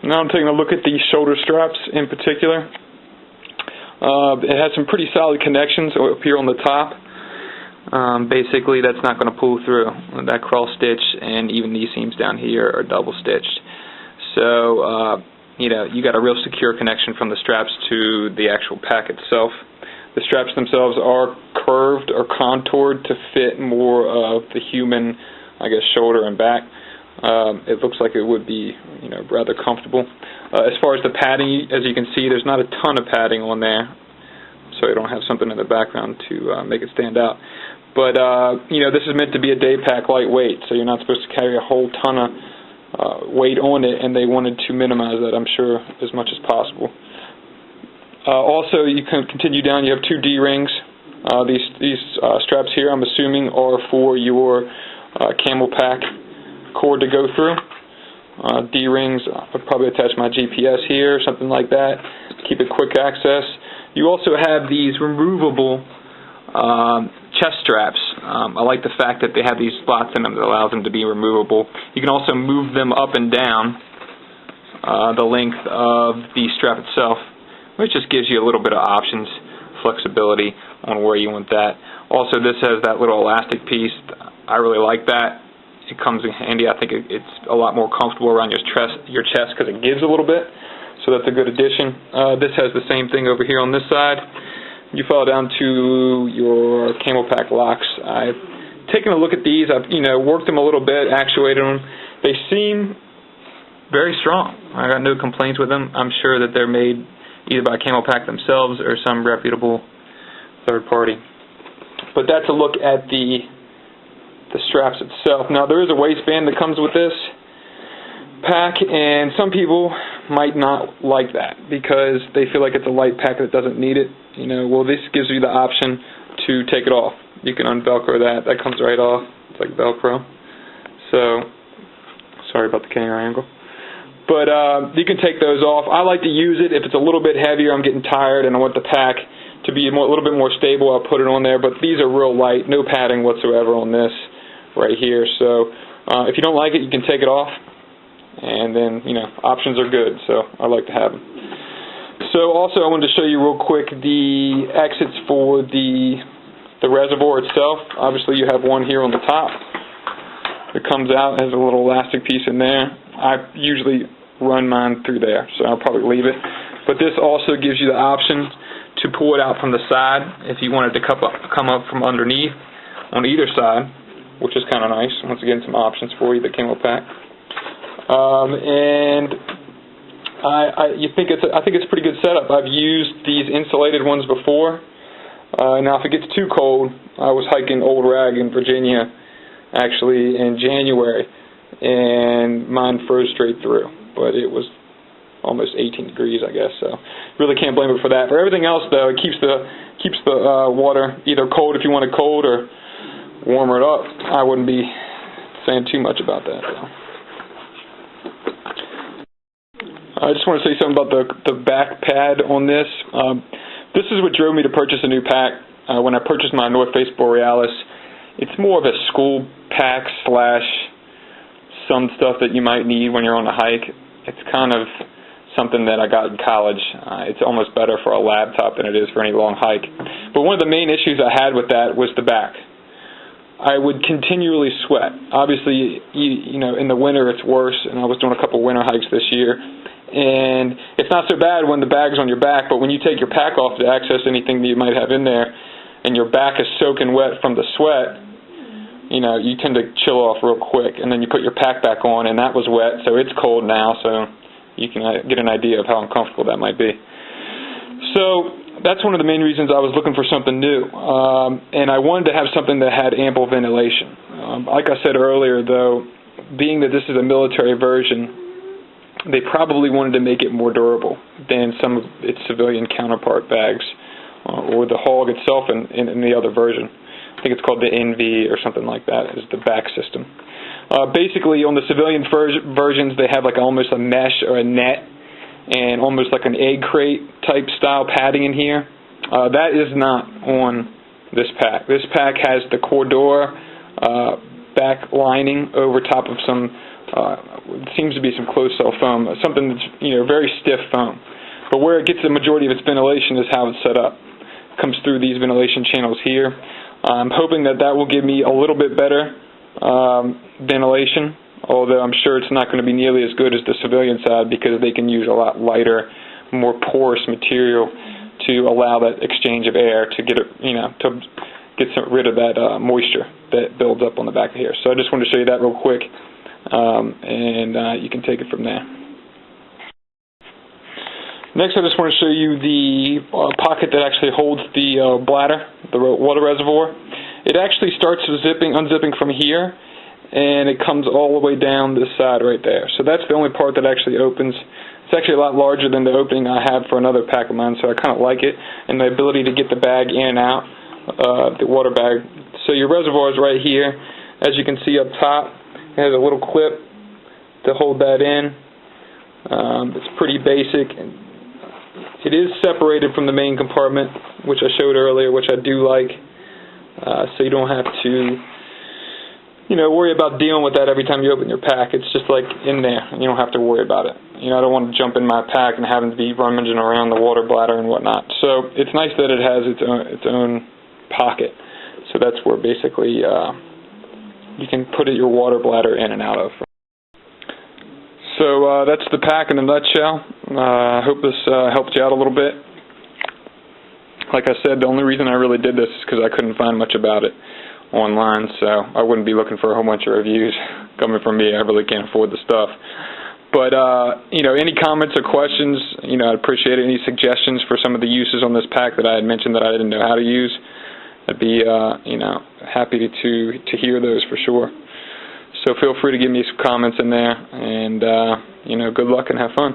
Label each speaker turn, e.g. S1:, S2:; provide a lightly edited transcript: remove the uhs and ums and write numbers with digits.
S1: Now I'm taking a look at the shoulder straps in particular. It has some pretty solid connections up here on the top. Basically, that's not going to pull through. That cross stitch and even these seams down here are double stitched. So, you got a real secure connection from the straps to the actual pack itself. The straps themselves are curved or contoured to fit more of the human, shoulder and back. It looks like it would be, rather comfortable. As far as the padding, as you can see, there's not a ton of padding on there, so you don't have something in the background to make it stand out. But, this is meant to be a day pack lightweight, so you're not supposed to carry a whole ton of weight on it, and they wanted to minimize that, I'm sure, as much as possible. Also, you can continue down. You have two D-rings. These straps here, I'm assuming, are for your Camelbak cord to go through. D-rings, I'll probably attach my GPS here, something like that, keep it quick access. You also have these removable chest straps. I like the fact that they have these slots in them that allows them to be removable. You can also move them up and down the length of the strap itself, which just gives you a little bit of options, flexibility on where you want that. Also, this has that little elastic piece. I really like that. It comes in handy. I think it's a lot more comfortable around your chest because it gives a little bit, so that's a good addition. This has the same thing over here on this side. You follow down to your Camelbak locks. I've taken a look at these. I've worked them a little bit, actuated them. They seem very strong. I got no complaints with them. I'm sure that they're made either by Camelbak themselves or some reputable third party. But that's a look at the straps itself. Now, there is a waistband that comes with this pack, and some people might not like that because they feel like it's a light pack that doesn't need it. Well, this gives you the option to take it off. You can un-Velcro that. That comes right off. It's like Velcro. So, sorry about the camera angle. But you can take those off. I like to use it if it's a little bit heavier, I'm getting tired, and I want the pack to be a little bit more stable. I'll put it on there. But these are real light, no padding whatsoever on this right here. So if you don't like it, you can take it off. And then, options are good, so I like to have them. So also I wanted to show you real quick the exits for the reservoir itself. Obviously you have one here on the top. It comes out, has a little elastic piece in there. I usually run mine through there, so I'll probably leave it. But this also gives you the option to pull it out from the side if you wanted to come up from underneath on either side, which is kind of nice. Once again, some options for you that Camelbak. And I think it's a pretty good setup. I've used these insulated ones before. Now, if it gets too cold, I was hiking Old Rag in Virginia, actually in January, and mine froze straight through. But it was almost 18 degrees, I guess. So really can't blame it for that. For everything else, though, it keeps the water either cold if you want it cold or warmer it up. I wouldn't be saying too much about that, though. I just want to say something about the back pad on this. This is what drove me to purchase a new pack. When I purchased my North Face Borealis, it's more of a school pack / some stuff that you might need when you're on a hike. It's kind of something that I got in college. It's almost better for a laptop than it is for any long hike. But one of the main issues I had with that was the back. I would continually sweat. Obviously, in the winter it's worse, and I was doing a couple winter hikes this year. And it's not so bad when the bag's on your back, but when you take your pack off to access anything that you might have in there, and your back is soaking wet from the sweat, you tend to chill off real quick. And then you put your pack back on, and that was wet, so it's cold now, so you can get an idea of how uncomfortable that might be. So that's one of the main reasons I was looking for something new. And I wanted to have something that had ample ventilation. Like I said earlier, though, being that this is a military version, they probably wanted to make it more durable than some of its civilian counterpart bags, or the HAWG itself in the other version. I think it's called the NV or something like that, is the back system. Basically, on the civilian versions, they have like almost a mesh or a net and almost like an egg crate type style padding in here. That is not on this pack. This pack has the Cordura back lining over top of some it seems to be some closed cell foam, something that's very stiff foam. But where it gets the majority of its ventilation is how it's set up. It comes through these ventilation channels here. I'm hoping that will give me a little bit better ventilation, although I'm sure it's not going to be nearly as good as the civilian side because they can use a lot lighter, more porous material to allow that exchange of air to get rid of that moisture that builds up on the back of here. So I just wanted to show you that real quick, and you can take it from there. Next, I just want to show you the pocket that actually holds the bladder, the water reservoir. It actually starts unzipping from here, and it comes all the way down this side right there. So that's the only part that actually opens. It's actually a lot larger than the opening I have for another pack of mine, so I kind of like it, and the ability to get the bag in and out, the water bag. So your reservoir is right here. As you can see up top, it has a little clip to hold that in. It's pretty basic. It is separated from the main compartment, which I showed earlier, which I do like, so you don't have to worry about dealing with that every time you open your pack. It's just like in there, and you don't have to worry about it. I don't want to jump in my pack and having to be rummaging around the water bladder and whatnot. So it's nice that it has its own pocket. So that's where basically you can put your water bladder in and out of. So that's the pack in a nutshell. I hope this helped you out a little bit. Like I said, the only reason I really did this is because I couldn't find much about it online, so I wouldn't be looking for a whole bunch of reviews. Coming from me, I really can't afford the stuff. But any comments or questions, I'd appreciate it. Any suggestions for some of the uses on this pack that I had mentioned that I didn't know how to use, I'd be happy to hear those for sure. So feel free to give me some comments in there, and good luck and have fun.